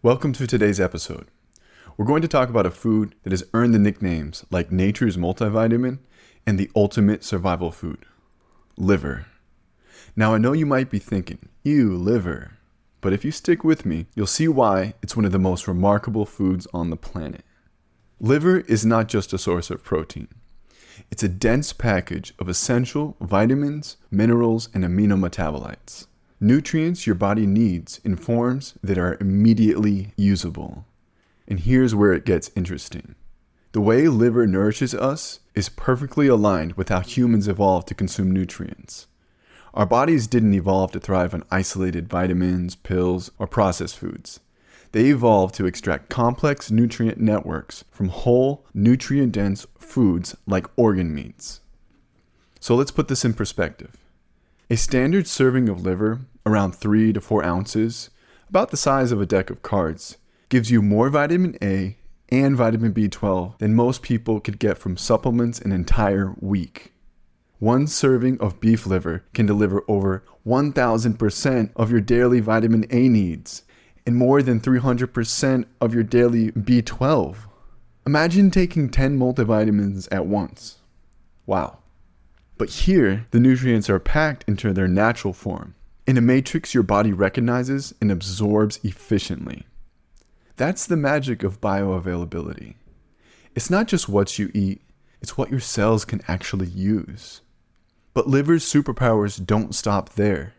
Welcome to today's episode. We're going to talk about a food that has earned the nicknames like nature's multivitamin and the ultimate survival food, liver. Now I know you might be thinking, ew, liver. But if you stick with me, you'll see why it's one of the most remarkable foods on the planet. Liver is not just a source of protein. It's a dense package of essential vitamins, minerals, and amino metabolites. Nutrients your body needs in forms that are immediately usable. And here's where it gets interesting. The way liver nourishes us is perfectly aligned with how humans evolved to consume nutrients. Our bodies didn't evolve to thrive on isolated vitamins, pills, or processed foods. They evolved to extract complex nutrient networks from whole, nutrient-dense foods like organ meats. So let's put this in perspective. A standard serving of liver, around 3 to 4 ounces, about the size of a deck of cards, gives you more vitamin A and vitamin B12 than most people could get from supplements an entire week. One serving of beef liver can deliver over 1,000% of your daily vitamin A needs and more than 300% of your daily B12. Imagine taking 10 multivitamins at once. Wow. But here, the nutrients are packed into their natural form, in a matrix your body recognizes and absorbs efficiently. That's the magic of bioavailability. It's not just what you eat, it's what your cells can actually use. But liver's superpowers don't stop there.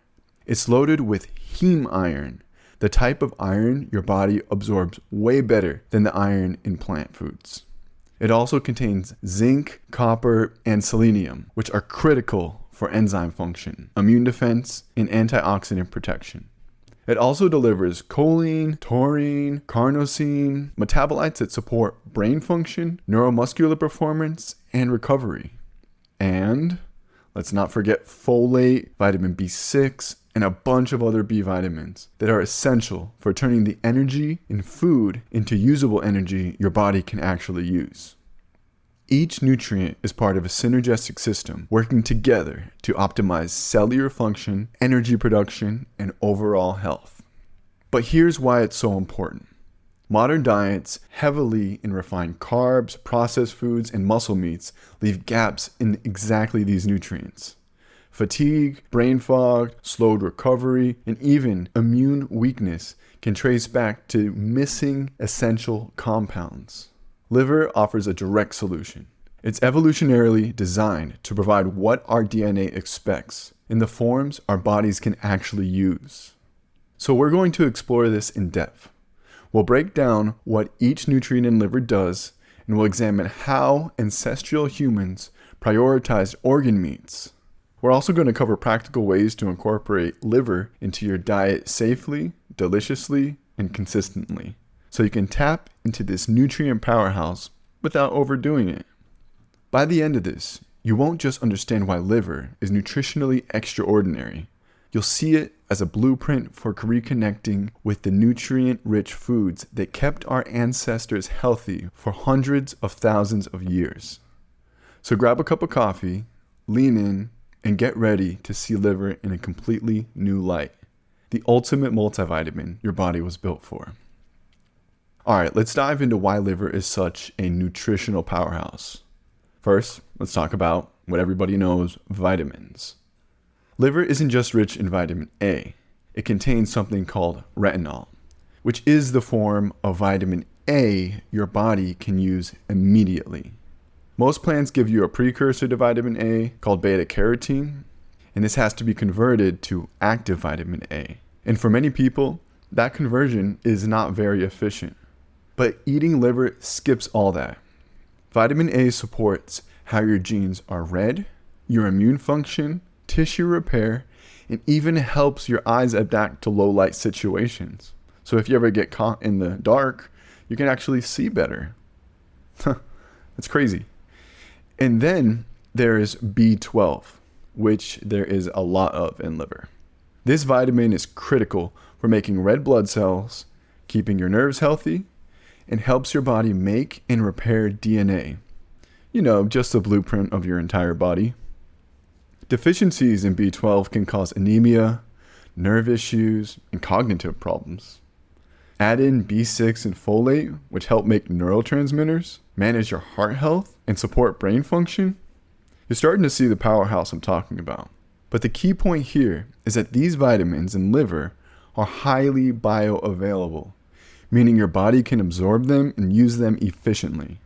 It's loaded with heme iron, the type of iron your body absorbs way better than the iron in plant foods. It also contains zinc, copper, and selenium, which are critical for enzyme function, immune defense, and antioxidant protection. It also delivers choline, taurine, carnosine, metabolites that support brain function, neuromuscular performance, and recovery. And let's not forget folate, vitamin B6, and a bunch of other B vitamins that are essential for turning the energy in food into usable energy your body can actually use. Each nutrient is part of a synergistic system working together to optimize cellular function, energy production, and overall health. But here's why it's so important. Modern diets heavily in refined carbs, processed foods, and muscle meats leave gaps in exactly these nutrients. Fatigue, brain fog, slowed recovery, and even immune weakness can trace back to missing essential compounds. Liver offers a direct solution. It's evolutionarily designed to provide what our DNA expects in the forms our bodies can actually use. So we're going to explore this in depth. We'll break down what each nutrient in liver does, and we'll examine how ancestral humans prioritized organ meats. We're also going to cover practical ways to incorporate liver into your diet safely, deliciously, and consistently, so you can tap into this nutrient powerhouse without overdoing it. By the end of this, you won't just understand why liver is nutritionally extraordinary. You'll see it as a blueprint for reconnecting with the nutrient-rich foods that kept our ancestors healthy for hundreds of thousands of years. So grab a cup of coffee, lean in, and get ready to see liver in a completely new light. The ultimate multivitamin your body was built for. Alright, let's dive into why liver is such a nutritional powerhouse. First, let's talk about what everybody knows, vitamins. Liver isn't just rich in vitamin A. It contains something called retinol, which is the form of vitamin A your body can use immediately. Most plants give you a precursor to vitamin A called beta-carotene, and this has to be converted to active vitamin A. And for many people, that conversion is not very efficient. But eating liver skips all that. Vitamin A supports how your genes are read, your immune function, tissue repair, and even helps your eyes adapt to low light situations. So if you ever get caught in the dark, you can actually see better. That's crazy. And then there is B12, which there is a lot of in liver. This vitamin is critical for making red blood cells, keeping your nerves healthy, and helps your body make and repair DNA. You know, just the blueprint of your entire body. Deficiencies in B12 can cause anemia, nerve issues, and cognitive problems. Add in B6 and folate, which help make neurotransmitters, manage your heart health, and support brain function. You're starting to see the powerhouse I'm talking about. But the key point here is that these vitamins in liver are highly bioavailable, meaning your body can absorb them and use them efficiently.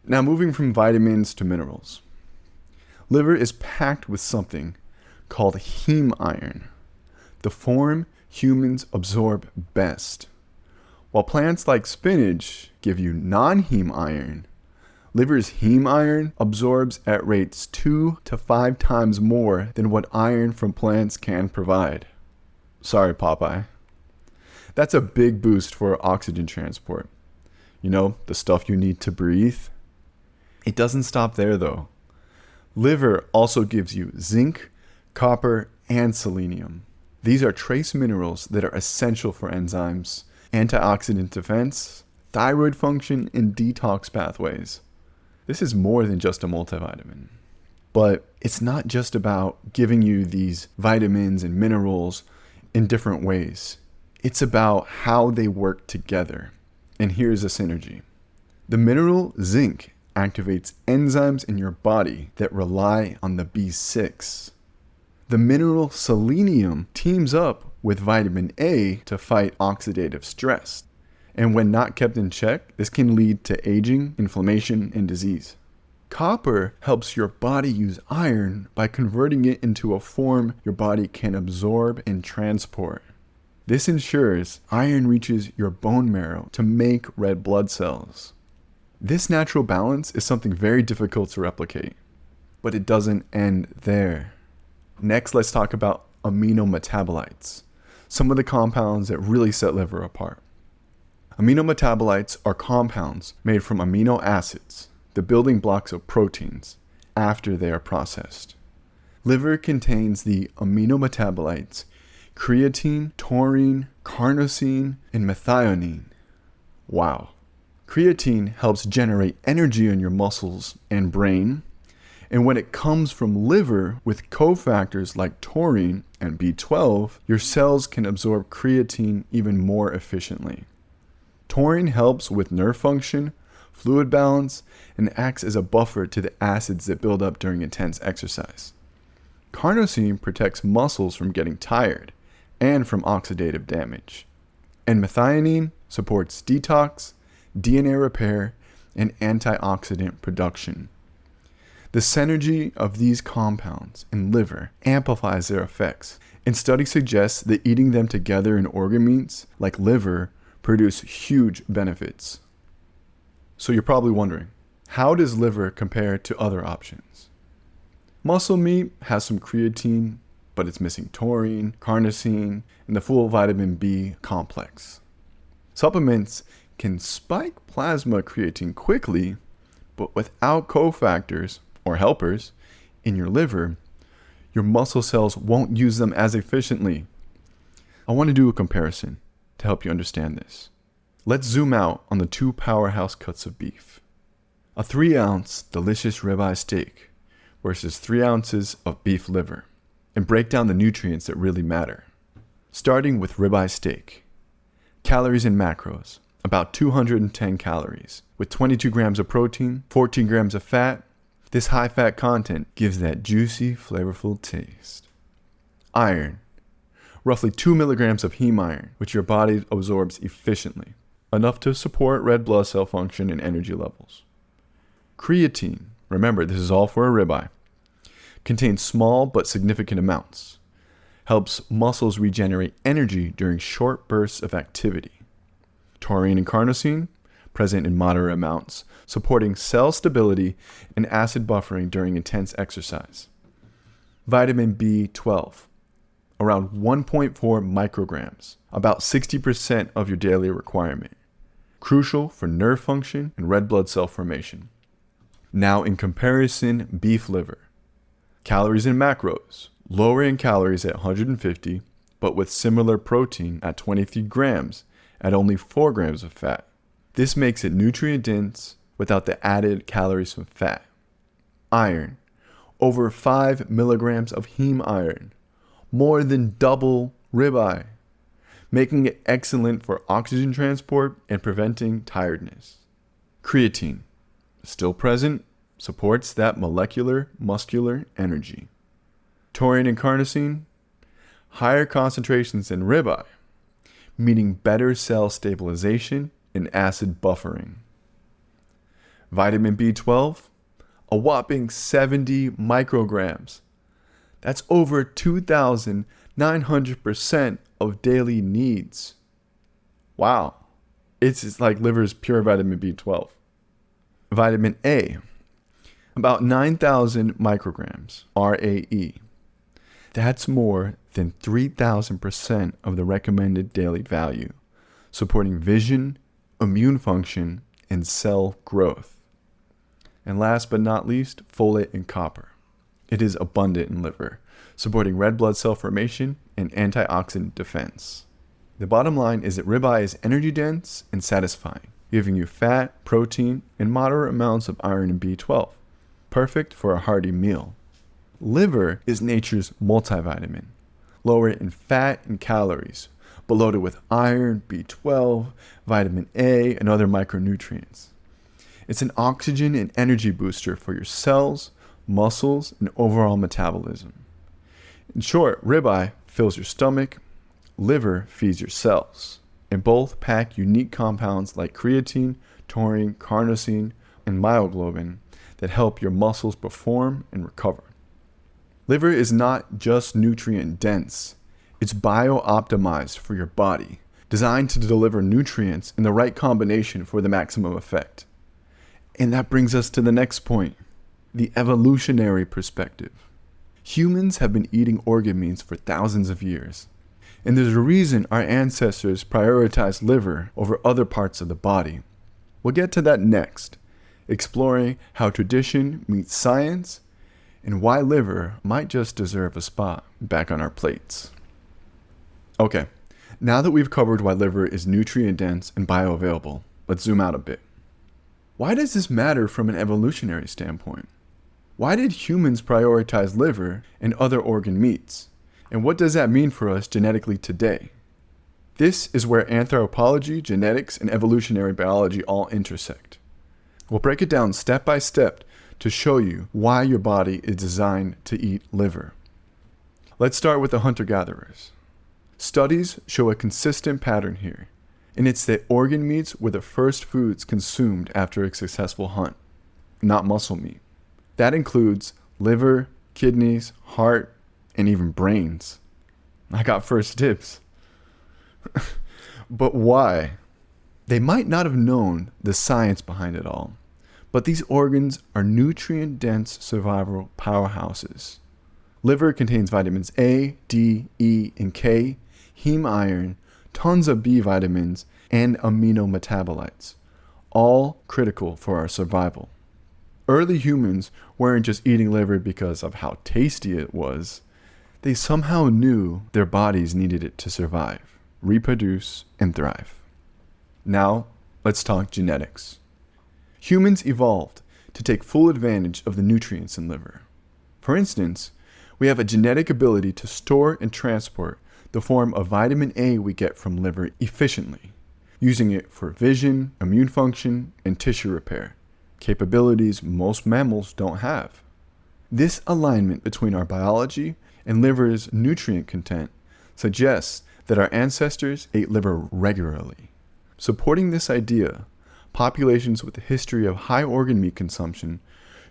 Now moving from vitamins to minerals. Liver is packed with something called heme iron, the form humans absorb best. While plants like spinach give you non-heme iron, liver's heme iron absorbs at rates 2 to 5 times more than what iron from plants can provide. Sorry, Popeye. That's a big boost for oxygen transport. You know, the stuff you need to breathe. It doesn't stop there though. Liver also gives you zinc, copper, and selenium. These are trace minerals that are essential for enzymes, antioxidant defense, thyroid function, and detox pathways. This is more than just a multivitamin. But it's not just about giving you these vitamins and minerals in different ways. It's about how they work together. And here's a synergy. The mineral zinc activates enzymes in your body that rely on the B6. The mineral selenium teams up with vitamin A to fight oxidative stress. And when not kept in check, this can lead to aging, inflammation, and disease. Copper helps your body use iron by converting it into a form your body can absorb and transport. This ensures iron reaches your bone marrow to make red blood cells. This natural balance is something very difficult to replicate, but it doesn't end there. Next, let's talk about amino metabolites, some of the compounds that really set liver apart. Amino metabolites are compounds made from amino acids, the building blocks of proteins, after they are processed. Liver contains the amino metabolites creatine, taurine, carnosine, and methionine. Wow. Creatine helps generate energy in your muscles and brain. And when it comes from liver with cofactors like taurine and B12, your cells can absorb creatine even more efficiently. Taurine helps with nerve function, fluid balance, and acts as a buffer to the acids that build up during intense exercise. Carnosine protects muscles from getting tired and from oxidative damage. And methionine supports detox, DNA repair, and antioxidant production. The synergy of these compounds in liver amplifies their effects, and studies suggest that eating them together in organ meats like liver produce huge benefits. So you're probably wondering, how does liver compare to other options? Muscle meat has some creatine, but it's missing taurine, carnosine, and the full vitamin B complex. Supplements can spike plasma creatine quickly, but without cofactors or helpers in your liver, your muscle cells won't use them as efficiently. I want to do a comparison to help you understand this. Let's zoom out on the 2 powerhouse cuts of beef. A 3-ounce delicious ribeye steak versus 3 ounces of beef liver, and break down the nutrients that really matter. Starting with ribeye steak. Calories and macros, about 210 calories, with 22 grams of protein, 14 grams of fat. This high fat content gives that juicy, flavorful taste. Iron, roughly 2 milligrams of heme iron, which your body absorbs efficiently, enough to support red blood cell function and energy levels. Creatine, remember this is all for a ribeye, contains small but significant amounts, helps muscles regenerate energy during short bursts of activity. Taurine and carnosine, present in moderate amounts, supporting cell stability and acid buffering during intense exercise. Vitamin B12, around 1.4 micrograms, about 60% of your daily requirement. Crucial for nerve function and red blood cell formation. Now in comparison, beef liver. Calories and macros, lower in calories at 150, but with similar protein at 23 grams at only 4 grams of fat. This makes it nutrient dense without the added calories from fat. Iron, over 5 milligrams of heme iron, more than double ribeye. making it excellent for oxygen transport and preventing tiredness. Creatine, still present, supports that molecular muscular energy. Taurine and carnosine, higher concentrations than ribeye, meaning better cell stabilization and acid buffering. Vitamin B12, a whopping 70 micrograms. That's over 2,900% of daily needs. Wow. It's like liver's pure vitamin B12. Vitamin A, about 9,000 micrograms, RAE. That's more than 3,000% of the recommended daily value, supporting vision, immune function, and cell growth. And last but not least, folate and copper. It is abundant in liver, supporting red blood cell formation and antioxidant defense. The bottom line is that ribeye is energy dense and satisfying, giving you fat, protein, and moderate amounts of iron and B12, perfect for a hearty meal. Liver is nature's multivitamin, lower in fat and calories, but loaded with iron, B12, vitamin A, and other micronutrients. It's an oxygen and energy booster for your cells, muscles, and overall metabolism. In short, ribeye fills your stomach, liver feeds your cells, and both pack unique compounds like creatine, taurine, carnosine, and myoglobin that help your muscles perform and recover. Liver is not just nutrient dense, it's bio-optimized for your body, designed to deliver nutrients in the right combination for the maximum effect. And that brings us to the next point, the evolutionary perspective. Humans have been eating organ meats for thousands of years, and there's a reason our ancestors prioritized liver over other parts of the body. We'll get to that next, exploring how tradition meets science and why liver might just deserve a spot back on our plates. Okay, now that we've covered why liver is nutrient dense and bioavailable, let's zoom out a bit. Why does this matter from an evolutionary standpoint? Why did humans prioritize liver and other organ meats? And what does that mean for us genetically today? This is where anthropology, genetics, and evolutionary biology all intersect. We'll break it down step by step to show you why your body is designed to eat liver. Let's start with the hunter-gatherers. Studies show a consistent pattern here, and it's that organ meats were the first foods consumed after a successful hunt, not muscle meat. That includes liver, kidneys, heart, and even brains. I got first dibs. But why? They might not have known the science behind it all, but these organs are nutrient-dense survival powerhouses. Liver contains vitamins A, D, E, and K, heme iron, tons of B vitamins, and amino metabolites, all critical for our survival. Early humans weren't just eating liver because of how tasty it was. They somehow knew their bodies needed it to survive, reproduce, and thrive. Now, let's talk genetics. Humans evolved to take full advantage of the nutrients in liver. For instance, we have a genetic ability to store and transport the form of vitamin A we get from liver efficiently, using it for vision, immune function, and tissue repair, capabilities most mammals don't have. This alignment between our biology and liver's nutrient content suggests that our ancestors ate liver regularly. Supporting this idea, populations with a history of high organ meat consumption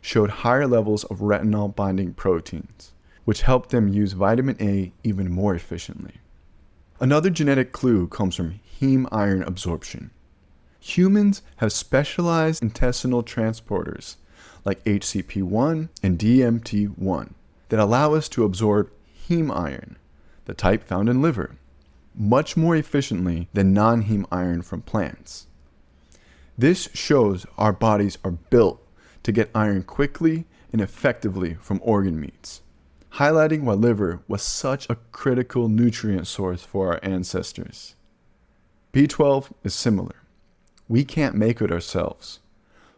showed higher levels of retinol-binding proteins, which helped them use vitamin A even more efficiently. Another genetic clue comes from heme iron absorption. Humans have specialized intestinal transporters like HCP1 and DMT1 that allow us to absorb heme iron, the type found in liver, much more efficiently than non-heme iron from plants. This shows our bodies are built to get iron quickly and effectively from organ meats, highlighting why liver was such a critical nutrient source for our ancestors. B12 is similar. We can't make it ourselves,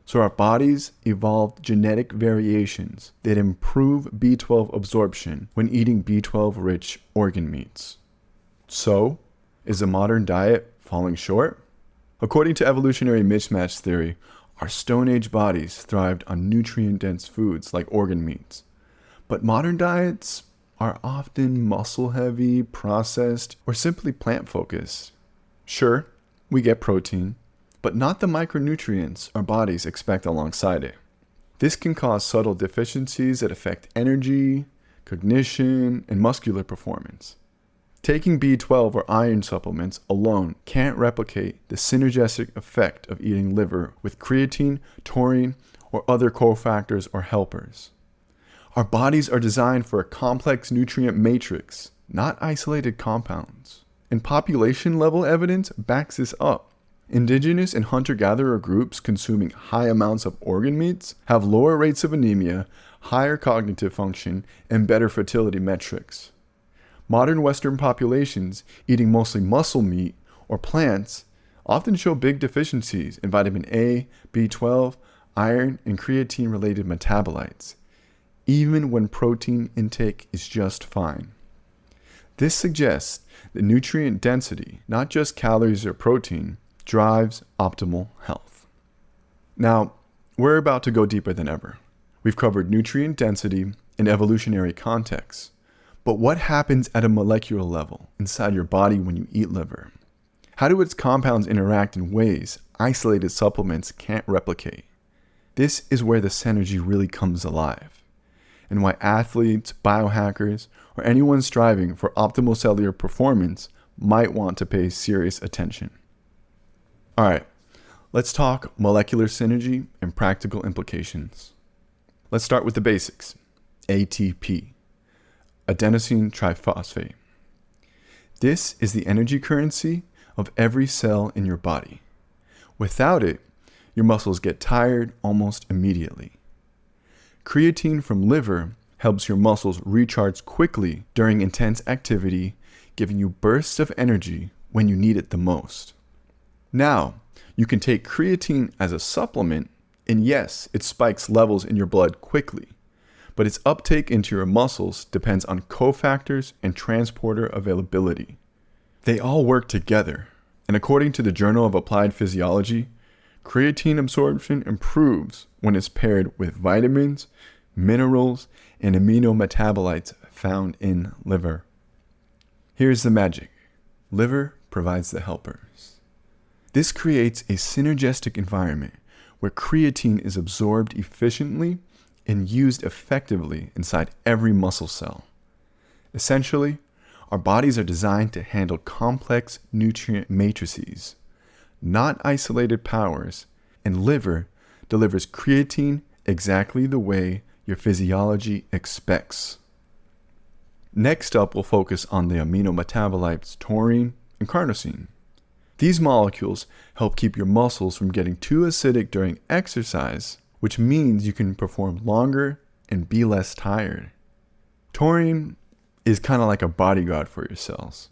so our bodies evolved genetic variations that improve B12 absorption when eating B12-rich organ meats. So, Is the modern diet falling short? According to evolutionary mismatch theory, our Stone Age bodies thrived on nutrient-dense foods like organ meats. But modern diets are often muscle-heavy, processed, or simply plant-focused. Sure, we get protein, but not the micronutrients our bodies expect alongside it. This can cause subtle deficiencies that affect energy, cognition, and muscular performance. Taking B12 or iron supplements alone can't replicate the synergistic effect of eating liver with creatine, taurine, or other cofactors or helpers. Our bodies are designed for a complex nutrient matrix, not isolated compounds. And population-level evidence backs this up. Indigenous and hunter-gatherer groups consuming high amounts of organ meats have lower rates of anemia, higher cognitive function, and better fertility metrics. Modern Western populations eating mostly muscle meat or plants often show big deficiencies in vitamin A, B12, iron, and creatine-related metabolites, even when protein intake is just fine. This suggests that nutrient density, not just calories or protein, drives optimal health. Now, we're about to go deeper than ever. We've covered nutrient density in evolutionary contexts. But what happens at a molecular level inside your body when you eat liver? How do its compounds interact in ways isolated supplements can't replicate? This is where the synergy really comes alive, and why athletes, biohackers, or anyone striving for optimal cellular performance might want to pay serious attention. All right, let's talk molecular synergy and practical implications. Let's start with the basics. ATP. Adenosine triphosphate. This is the energy currency of every cell in your body. Without it, your muscles get tired almost immediately. Creatine from liver helps your muscles recharge quickly during intense activity, giving you bursts of energy when you need it the most. Now, you can take creatine as a supplement, and yes, it spikes levels in your blood quickly. But its uptake into your muscles depends on cofactors and transporter availability. They all work together, and according to the Journal of Applied Physiology, creatine absorption improves when it's paired with vitamins, minerals, and amino metabolites found in liver. Here's the magic. Liver provides the helpers. This creates a synergistic environment where creatine is absorbed efficiently and used effectively inside every muscle cell. Essentially, our bodies are designed to handle complex nutrient matrices, not isolated powers, and liver delivers creatine exactly the way your physiology expects. Next up, we'll focus on the amino metabolites taurine and carnosine. These molecules help keep your muscles from getting too acidic during exercise, which means you can perform longer and be less tired. Taurine is kind of like a bodyguard for your cells.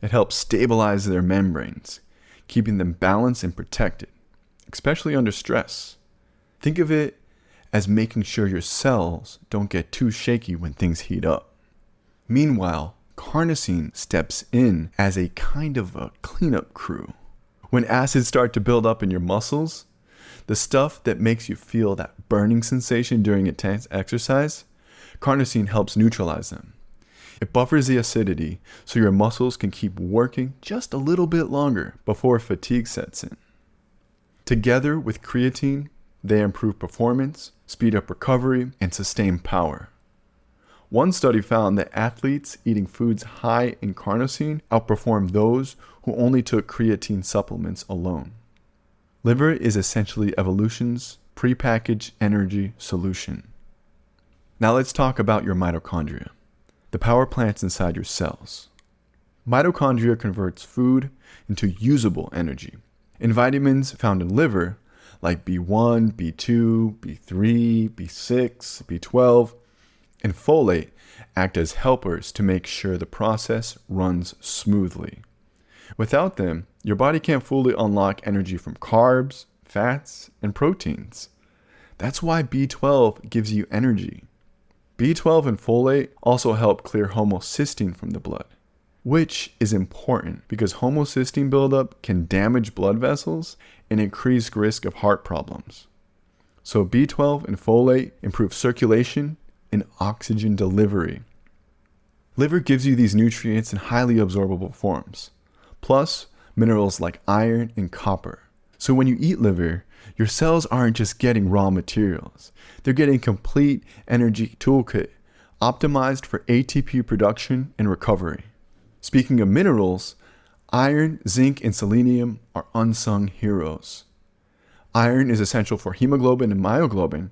It helps stabilize their membranes, keeping them balanced and protected, especially under stress. Think of it as making sure your cells don't get too shaky when things heat up. Meanwhile, carnosine steps in as a kind of a cleanup crew. When acids start to build up in your muscles, the stuff that makes you feel that burning sensation during intense exercise, carnosine helps neutralize them. It buffers the acidity so your muscles can keep working just a little bit longer before fatigue sets in. Together with creatine, they improve performance, speed up recovery, and sustain power. One study found that athletes eating foods high in carnosine outperformed those who only took creatine supplements alone. Liver is essentially evolution's prepackaged energy solution. Now let's talk about your mitochondria, the power plants inside your cells. Mitochondria converts food into usable energy, and vitamins found in liver, like B1, B2, B3, B6, B12, and folate, act as helpers to make sure the process runs smoothly. Without them, your body can't fully unlock energy from carbs, fats, and proteins. That's why B12 gives you energy. B12 and folate also help clear homocysteine from the blood. which is important because homocysteine buildup can damage blood vessels and increase risk of heart problems. So B12 and folate improve circulation and oxygen delivery. Liver gives you these nutrients in highly absorbable forms, plus minerals like iron and copper. So when you eat liver, your cells aren't just getting raw materials. They're getting a complete energy toolkit, optimized for ATP production and recovery. Speaking of minerals, iron, zinc, and selenium are unsung heroes. Iron is essential for hemoglobin and myoglobin.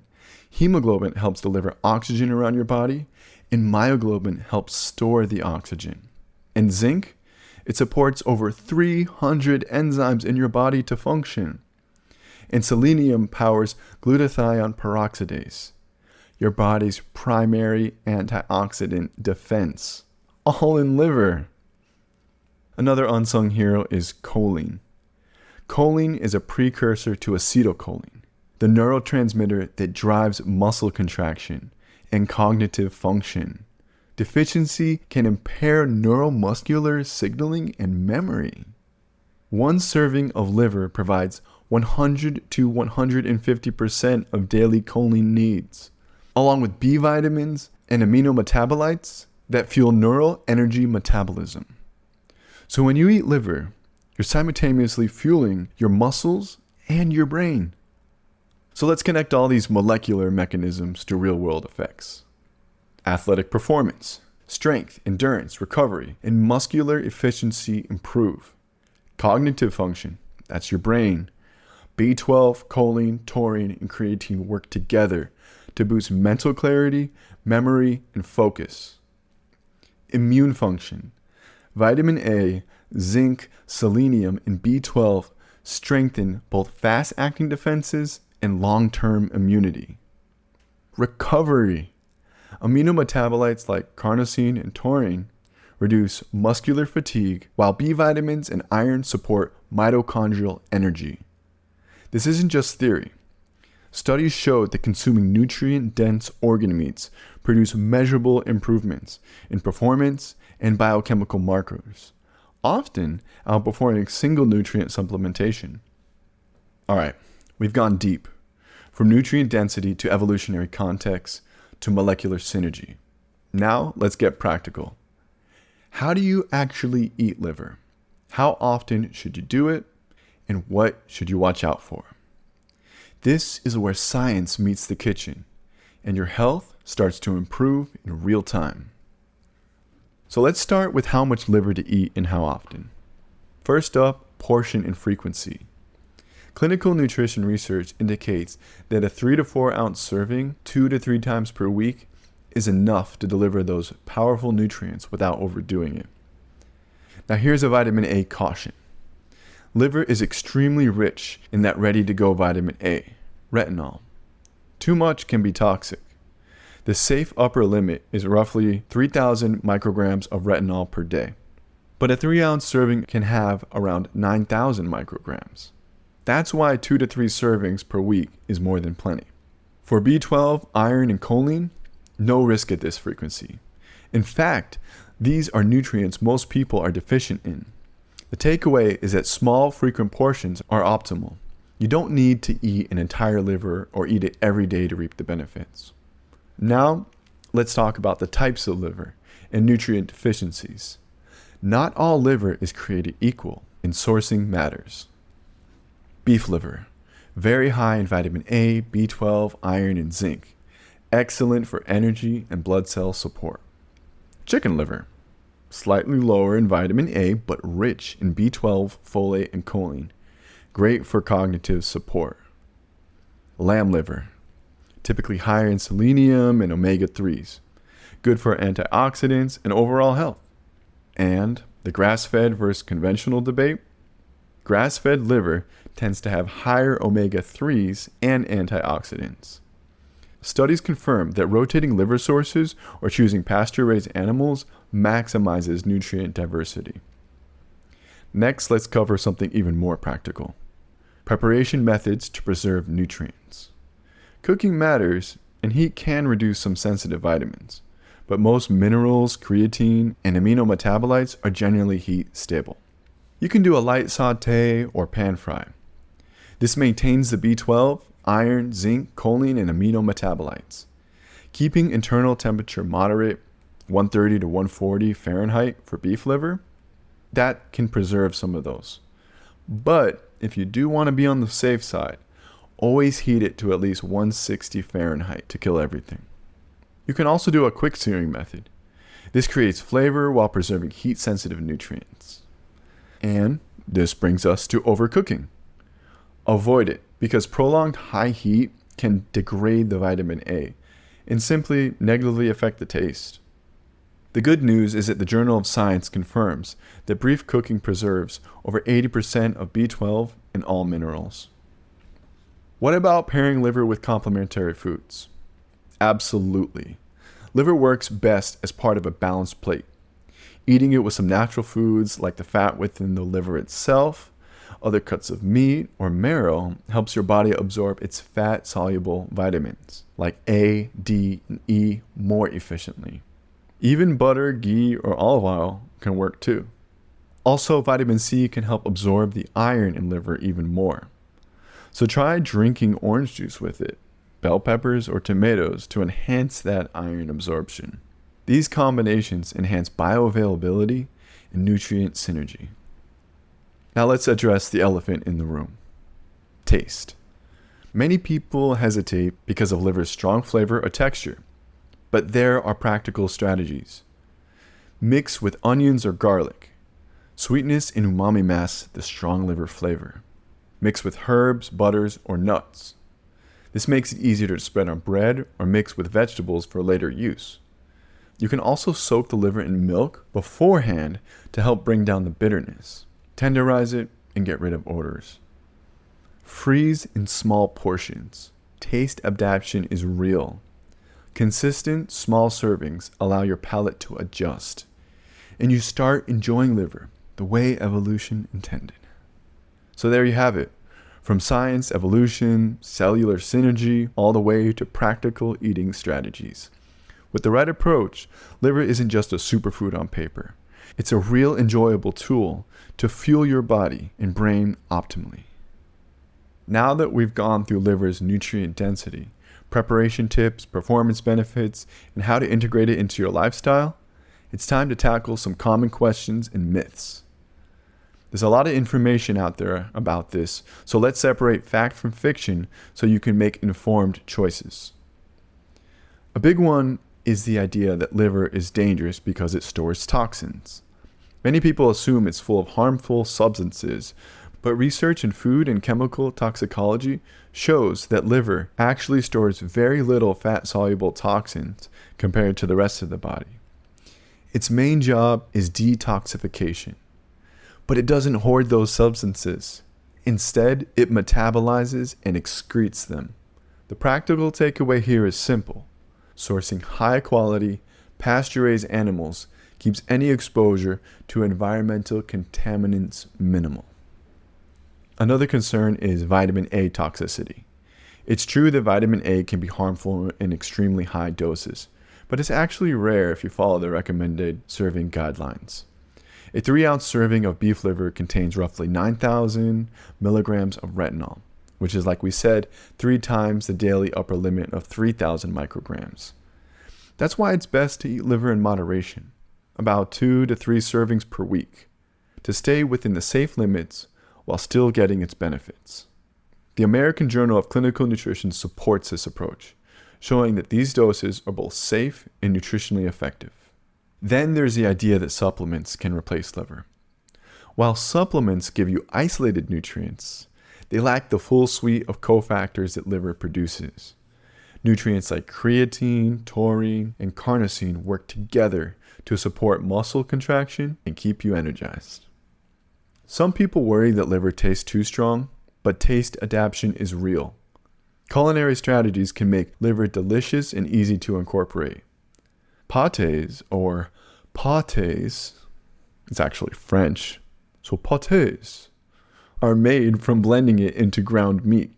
Hemoglobin helps deliver oxygen around your body, and myoglobin helps store the oxygen. And zinc, it supports over 300 enzymes in your body to function. And selenium powers glutathione peroxidase, your body's primary antioxidant defense, all in liver. Another unsung hero is choline. Choline is a precursor to acetylcholine, the neurotransmitter that drives muscle contraction and cognitive function. Deficiency can impair neuromuscular signaling and memory. One serving of liver provides 100 to 150% of daily choline needs, along with B vitamins and amino metabolites that fuel neural energy metabolism. So when you eat liver, you're simultaneously fueling your muscles and your brain. So let's connect all these molecular mechanisms to real-world effects. Athletic performance, strength, endurance, recovery, and muscular efficiency improve. Cognitive function, that's your brain. B12, choline, taurine, and creatine work together to boost mental clarity, memory, and focus. Immune function, vitamin A, zinc, selenium, and B12 strengthen both fast-acting defenses and long-term immunity. Recovery, amino metabolites like carnosine and taurine reduce muscular fatigue, while B vitamins and iron support mitochondrial energy. This isn't just theory. Studies showed that consuming nutrient-dense organ meats produce measurable improvements in performance and biochemical markers, often outperforming single nutrient supplementation. All right, we've gone deep, from nutrient density to evolutionary context to molecular synergy. Now let's get practical. How do you actually eat liver? How often should you do it? And what should you watch out for? This is where science meets the kitchen, and your health starts to improve in real time. So let's start with how much liver to eat and how often. First up, portion and frequency. Clinical nutrition research indicates that a 3 to 4 ounce serving 2 to 3 times per week is enough to deliver those powerful nutrients without overdoing it. Now here's a vitamin A caution. Liver is extremely rich in that ready-to-go vitamin A, retinol. Too much can be toxic. The safe upper limit is roughly 3,000 micrograms of retinol per day, but a 3 ounce serving can have around 9,000 micrograms. That's why 2 to 3 servings per week is more than plenty. For B12, iron, and choline, no risk at this frequency. In fact, these are nutrients most people are deficient in. The takeaway is that small, frequent portions are optimal. You don't need to eat an entire liver or eat it every day to reap the benefits. Now, let's talk about the types of liver and nutrient deficiencies. Not all liver is created equal, and sourcing matters. Beef liver, very high in vitamin A, B12, iron, and zinc. Excellent for energy and blood cell support. Chicken liver, slightly lower in vitamin A, but rich in B12, folate, and choline. Great for cognitive support. Lamb liver, typically higher in selenium and omega-3s. Good for antioxidants and overall health. And the grass-fed versus conventional debate? Grass-fed liver tends to have higher omega-3s and antioxidants. Studies confirm that rotating liver sources or choosing pasture-raised animals maximizes nutrient diversity. Next, let's cover something even more practical. Preparation methods to preserve nutrients. Cooking matters, and heat can reduce some sensitive vitamins, but most minerals, creatine, and amino metabolites are generally heat stable. You can do a light saute or pan fry. This maintains the B12, iron, zinc, choline, and amino metabolites. Keeping internal temperature moderate, 130 to 140 Fahrenheit for beef liver, that can preserve some of those. But if you do want to be on the safe side, always heat it to at least 160 Fahrenheit to kill everything. You can also do a quick searing method. This creates flavor while preserving heat-sensitive nutrients. And this brings us to overcooking. Avoid it, because prolonged high heat can degrade the vitamin A and simply negatively affect the taste. The good news is that the Journal of Science confirms that brief cooking preserves over 80% of B12 and all minerals. What about pairing liver with complementary foods? Absolutely. Liver works best as part of a balanced plate. Eating it with some natural foods like the fat within the liver itself, other cuts of meat, or marrow helps your body absorb its fat-soluble vitamins like A, D, and E more efficiently. Even butter, ghee, or olive oil can work too. Also, vitamin C can help absorb the iron in liver even more. So try drinking orange juice with it, bell peppers, or tomatoes to enhance that iron absorption. These combinations enhance bioavailability and nutrient synergy. Now let's address the elephant in the room. Taste. Many people hesitate because of liver's strong flavor or texture, but there are practical strategies. Mix with onions or garlic. Sweetness and umami mask the strong liver flavor. Mix with herbs, butters, or nuts. This makes it easier to spread on bread or mix with vegetables for later use. You can also soak the liver in milk beforehand to help bring down the bitterness, tenderize it, and get rid of odors. Freeze in small portions. Taste adaptation is real. Consistent, small servings allow your palate to adjust, and you start enjoying liver the way evolution intended. So there you have it. From science, evolution, cellular synergy, all the way to practical eating strategies. With the right approach, liver isn't just a superfood on paper. It's a real enjoyable tool to fuel your body and brain optimally. Now that we've gone through liver's nutrient density, preparation tips, performance benefits, and how to integrate it into your lifestyle, it's time to tackle some common questions and myths. There's a lot of information out there about this, so let's separate fact from fiction so you can make informed choices. A big one is the idea that liver is dangerous because it stores toxins. Many people assume it's full of harmful substances, but research in food and chemical toxicology shows that liver actually stores very little fat-soluble toxins compared to the rest of the body. Its main job is detoxification. But it doesn't hoard those substances. Instead, it metabolizes and excretes them. The practical takeaway here is simple. Sourcing high-quality, pasture-raised animals keeps any exposure to environmental contaminants minimal. Another concern is vitamin A toxicity. It's true that vitamin A can be harmful in extremely high doses, but it's actually rare if you follow the recommended serving guidelines. A 3-ounce serving of beef liver contains roughly 9,000 milligrams of retinol, which is, like we said, 3 times the daily upper limit of 3,000 micrograms. That's why it's best to eat liver in moderation, about 2 to 3 servings per week, to stay within the safe limits while still getting its benefits. The American Journal of Clinical Nutrition supports this approach, showing that these doses are both safe and nutritionally effective. Then there's the idea that supplements can replace liver. While supplements give you isolated nutrients, they lack the full suite of cofactors that liver produces. Nutrients like creatine, taurine, and carnosine work together to support muscle contraction and keep you energized. Some people worry that liver tastes too strong, but taste adaptation is real. Culinary strategies can make liver delicious and easy to incorporate. Pâtés, or pâtés, it's actually French, so pâtés, are made from blending it into ground meat,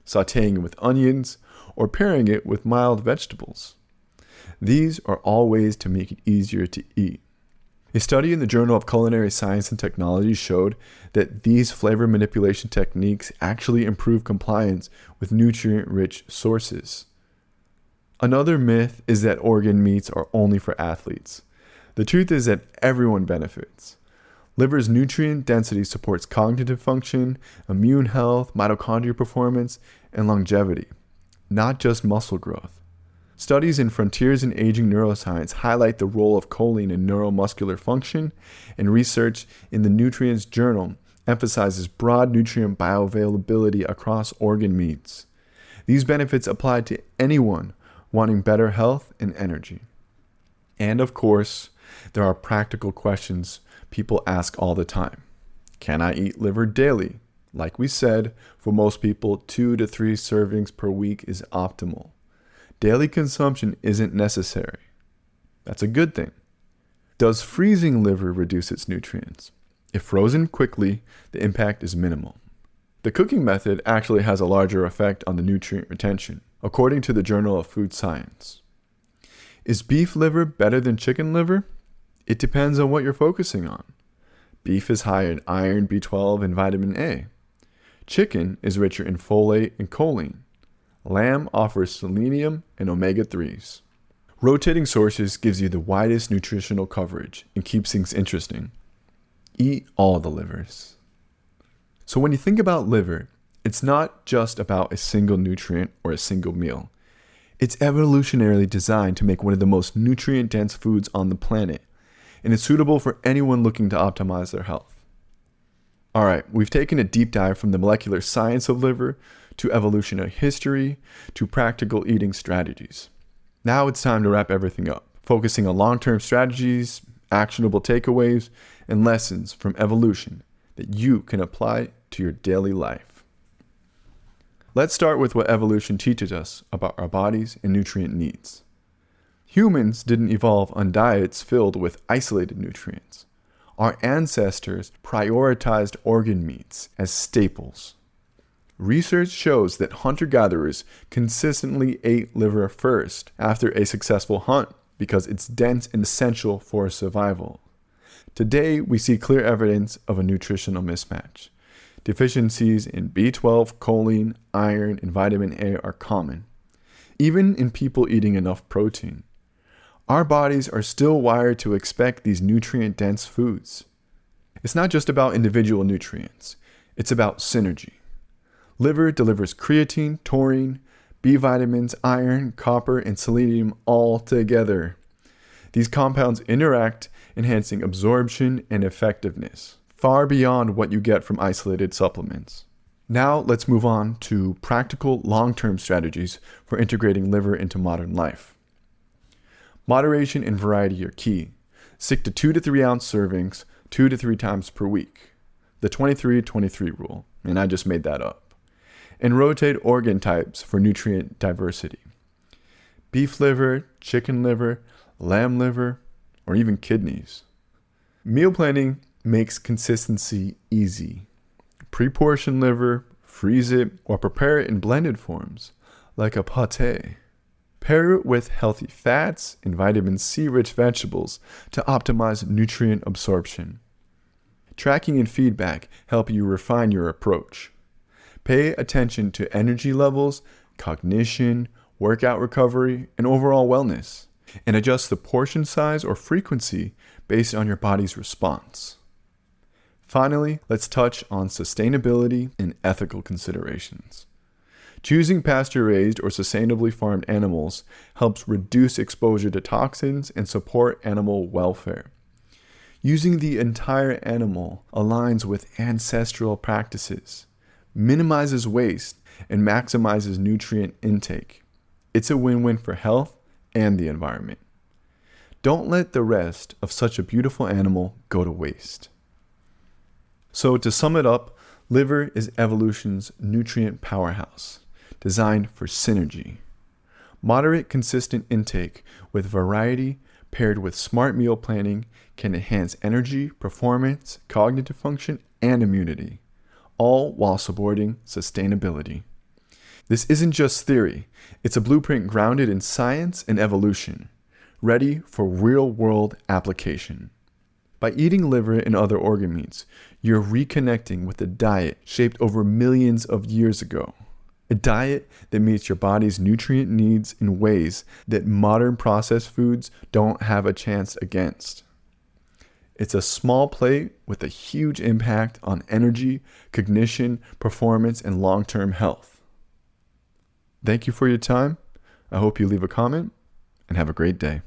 sautéing it with onions, or pairing it with mild vegetables. These are all ways to make it easier to eat. A study in the Journal of Culinary Science and Technology showed that these flavor manipulation techniques actually improve compliance with nutrient-rich sources. Another myth is that organ meats are only for athletes. The truth is that everyone benefits. Liver's nutrient density supports cognitive function, immune health, mitochondrial performance, and longevity, not just muscle growth. Studies in Frontiers in Aging Neuroscience highlight the role of choline in neuromuscular function, and research in the Nutrients Journal emphasizes broad nutrient bioavailability across organ meats. These benefits apply to anyone wanting better health and energy. And of course, there are practical questions people ask all the time. Can I eat liver daily? Like we said, for most people, 2 to 3 servings per week is optimal. Daily consumption isn't necessary. That's a good thing. Does freezing liver reduce its nutrients? If frozen quickly, the impact is minimal. The cooking method actually has a larger effect on the nutrient retention, according to the Journal of Food Science. Is beef liver better than chicken liver? It depends on what you're focusing on. Beef is high in iron, B12, and vitamin A. Chicken is richer in folate and choline. Lamb offers selenium and omega-3s. Rotating sources gives you the widest nutritional coverage and keeps things interesting. Eat all the livers. So when you think about liver, it's not just about a single nutrient or a single meal. It's evolutionarily designed to make one of the most nutrient-dense foods on the planet, and it's suitable for anyone looking to optimize their health. All right, we've taken a deep dive from the molecular science of liver to evolutionary history to practical eating strategies. Now it's time to wrap everything up, focusing on long-term strategies, actionable takeaways, and lessons from evolution that you can apply to your daily life. Let's start with what evolution teaches us about our bodies and nutrient needs. Humans didn't evolve on diets filled with isolated nutrients. Our ancestors prioritized organ meats as staples. Research shows that hunter-gatherers consistently ate liver first after a successful hunt because it's dense and essential for survival. Today, we see clear evidence of a nutritional mismatch. Deficiencies in B12, choline, iron, and vitamin A are common, even in people eating enough protein. Our bodies are still wired to expect these nutrient-dense foods. It's not just about individual nutrients, it's about synergy. Liver delivers creatine, taurine, B vitamins, iron, copper, and selenium all together. These compounds interact, enhancing absorption and effectiveness, far beyond what you get from isolated supplements. Now let's move on to practical long-term strategies for integrating liver into modern life. Moderation and variety are key. Stick to 2 to 3 ounce servings 2 to 3 times per week. The 23-23 rule, and I just made that up. And rotate organ types for nutrient diversity. Beef liver, chicken liver, lamb liver, or even kidneys. Meal planning makes consistency easy. Pre-portion liver, freeze it, or prepare it in blended forms, like a pâté. Pair it with healthy fats and vitamin C-rich vegetables to optimize nutrient absorption. Tracking and feedback help you refine your approach. Pay attention to energy levels, cognition, workout recovery, and overall wellness, and adjust the portion size or frequency based on your body's response. Finally, let's touch on sustainability and ethical considerations. Choosing pasture-raised or sustainably farmed animals helps reduce exposure to toxins and support animal welfare. Using the entire animal aligns with ancestral practices, minimizes waste, and maximizes nutrient intake. It's a win-win for health and the environment. Don't let the rest of such a beautiful animal go to waste. So to sum it up, liver is evolution's nutrient powerhouse, designed for synergy. Moderate, consistent intake with variety paired with smart meal planning can enhance energy, performance, cognitive function, and immunity, all while supporting sustainability. This isn't just theory, it's a blueprint grounded in science and evolution. ready for real-world application. By eating liver and other organ meats, you're reconnecting with a diet shaped over millions of years ago. A diet that meets your body's nutrient needs in ways that modern processed foods don't have a chance against. It's a small plate with a huge impact on energy, cognition, performance, and long-term health. Thank you for your time. I hope you leave a comment and have a great day.